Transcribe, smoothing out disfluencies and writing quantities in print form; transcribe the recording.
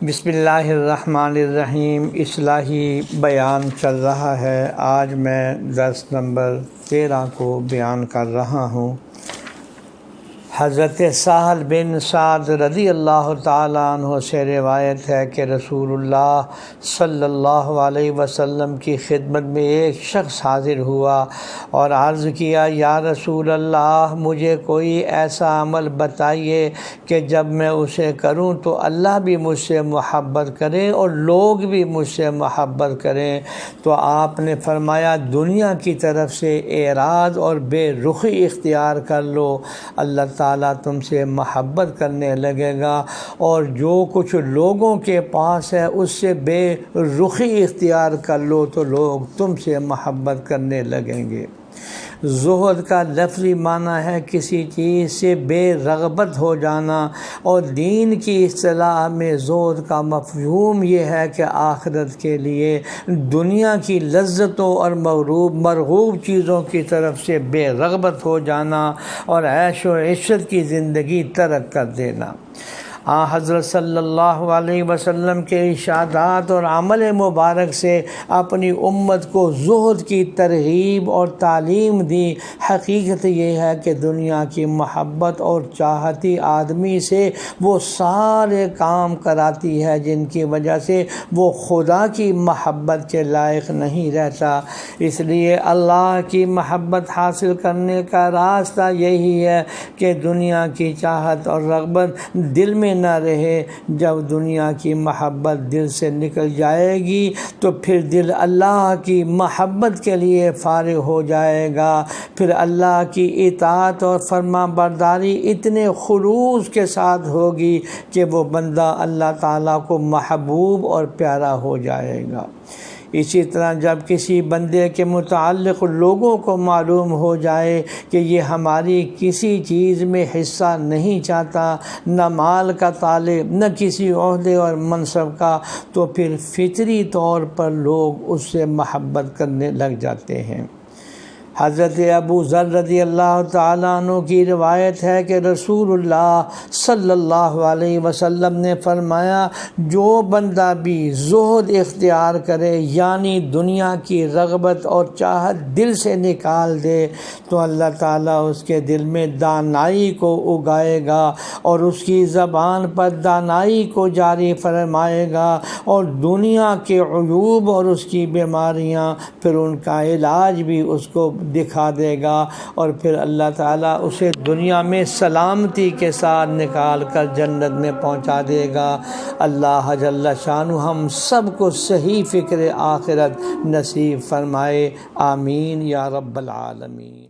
بسم اللہ الرحمن الرحیم۔ اصلاحی بیان چل رہا ہے۔ آج میں درس نمبر 13 کو بیان کر رہا ہوں۔ حضرت سہل بن سعد رضی اللہ تعالیٰ عنہ سے روایت ہے کہ رسول اللہ صلی اللہ علیہ وسلم کی خدمت میں ایک شخص حاضر ہوا اور عرض کیا، یا رسول اللہ، مجھے کوئی ایسا عمل بتائیے کہ جب میں اسے کروں تو اللہ بھی مجھ سے محبت کرے اور لوگ بھی مجھ سے محبت کریں۔ تو آپ نے فرمایا، دنیا کی طرف سے اعراض اور بے رخی اختیار کر لو، اللہ تعالیٰ تم سے محبت کرنے لگے گا، اور جو کچھ لوگوں کے پاس ہے اس سے بے رخی اختیار کر لو تو لوگ تم سے محبت کرنے لگیں گے۔ زہد کا لفظی معنی ہے کسی چیز سے بے رغبت ہو جانا، اور دین کی اصطلاح میں زہد کا مفہوم یہ ہے کہ آخرت کے لیے دنیا کی لذتوں اور مرغوب چیزوں کی طرف سے بے رغبت ہو جانا اور عیش و عشرت کی زندگی ترک کر دینا۔ حضرت صلی اللہ علیہ وسلم کے ارشادات اور عمل مبارک سے اپنی امت کو زہد کی ترغیب اور تعلیم دی۔ حقیقت یہ ہے کہ دنیا کی محبت اور چاہتی آدمی سے وہ سارے کام کراتی ہے جن کی وجہ سے وہ خدا کی محبت کے لائق نہیں رہتا۔ اس لیے اللہ کی محبت حاصل کرنے کا راستہ یہی ہے کہ دنیا کی چاہت اور رغبت دل میں نہ رہے۔ جب دنیا کی محبت دل سے نکل جائے گی تو پھر دل اللہ کی محبت کے لیے فارغ ہو جائے گا۔ پھر اللہ کی اطاعت اور فرما برداری اتنے خلوص کے ساتھ ہوگی کہ وہ بندہ اللہ تعالیٰ کو محبوب اور پیارا ہو جائے گا۔ اسی طرح جب کسی بندے کے متعلق لوگوں کو معلوم ہو جائے کہ یہ ہماری کسی چیز میں حصہ نہیں چاہتا، نہ مال کا طالب، نہ کسی عہدے اور منصب کا، تو پھر فطری طور پر لوگ اس سے محبت کرنے لگ جاتے ہیں۔ حضرت ابو ذر رضی اللہ تعالیٰ عنہ کی روایت ہے کہ رسول اللہ صلی اللہ علیہ وسلم نے فرمایا، جو بندہ بھی زہد اختیار کرے، یعنی دنیا کی رغبت اور چاہت دل سے نکال دے، تو اللہ تعالیٰ اس کے دل میں دانائی کو اگائے گا اور اس کی زبان پر دانائی کو جاری فرمائے گا، اور دنیا کے عیوب اور اس کی بیماریاں پھر ان کا علاج بھی اس کو دکھا دے گا، اور پھر اللہ تعالیٰ اسے دنیا میں سلامتی کے ساتھ نکال کر جنت میں پہنچا دے گا۔ اللہ جل شانہ ہم سب کو صحیح فکر آخرت نصیب فرمائے، آمین یا رب العالمین۔